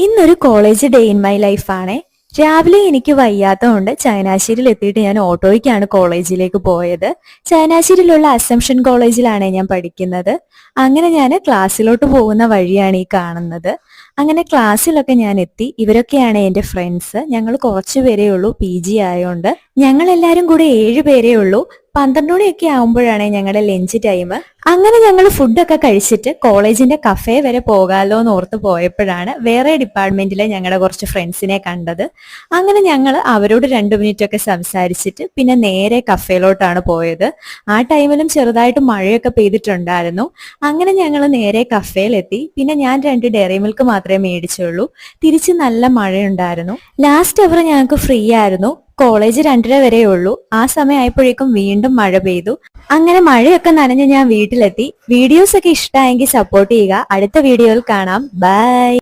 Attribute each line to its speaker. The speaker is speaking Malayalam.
Speaker 1: ഇന്നൊരു college day in my life ആണേ. രാവിലെ എനിക്ക് വയ്യാത്തതുകൊണ്ട് ചങ്ങനാശ്ശേരിയിൽ എത്തിയിട്ട് ഞാൻ ഓട്ടോയ്ക്കാണ് കോളേജിലേക്ക് പോയത്. ചങ്ങനാശ്ശേരിയിലുള്ള അസംഷൻ കോളേജിലാണ് ഞാൻ പഠിക്കുന്നത്. അങ്ങനെ ഞാൻ ക്ലാസ്സിലോട്ട് പോകുന്ന വഴിയാണ് ഈ കാണുന്നത്. അങ്ങനെ ക്ലാസ്സിലൊക്കെ ഞാൻ എത്തി. ഇവരൊക്കെയാണ് എൻ്റെ ഫ്രണ്ട്സ്. ഞങ്ങൾ കുറച്ചു പേരേ ഉള്ളൂ, PG ആയതുകൊണ്ട്. ഞങ്ങൾ എല്ലാവരും കൂടെ 7 പേരേ ഉള്ളൂ. 12 മണിയൊക്കെ ആകുമ്പോഴാണ് ഞങ്ങളുടെ ലഞ്ച് ടൈം. അങ്ങനെ ഞങ്ങൾ ഫുഡൊക്കെ കഴിച്ചിട്ട് കോളേജിന്റെ കഫേ വരെ പോകാമല്ലോ എന്ന് ഓർത്ത് പോയപ്പോഴാണ് വേറെ ഡിപ്പാർട്ട്മെന്റിലെ ഞങ്ങളുടെ കുറച്ച് ഫ്രണ്ട്സിനെ കണ്ടത്. അങ്ങനെ ഞങ്ങൾ അവരോട് 2 മിനിറ്റ് ഒക്കെ സംസാരിച്ചിട്ട് പിന്നെ നേരെ കഫേയിലോട്ടാണ് പോയത്. ആ ടൈമിലും ചെറുതായിട്ട് മഴയൊക്കെ പെയ്തിട്ടുണ്ടായിരുന്നു. അങ്ങനെ ഞങ്ങൾ നേരെ കഫേയിലെത്തി. പിന്നെ ഞാൻ 2 ഡയറി മിൽക്ക് മാത്രമേ മേടിച്ചുള്ളൂ. തിരിച്ച് നല്ല മഴയുണ്ടായിരുന്നു. ലാസ്റ്റ് അവർ ഞങ്ങൾക്ക് ഫ്രീ ആയിരുന്നു. കോളേജ് 2:30 വരെ ഉള്ളൂ. ആ സമയമായപ്പോഴേക്കും വീണ്ടും മഴ പെയ്തു. അങ്ങനെ മഴയൊക്കെ നനഞ്ഞ് ഞാൻ വീട്ടിലെത്തി. വീഡിയോസ് ഒക്കെ ഇഷ്ടമായെങ്കിൽ സപ്പോർട്ട് ചെയ്യുക. അടുത്ത വീഡിയോയിൽ കാണാം. ബൈ.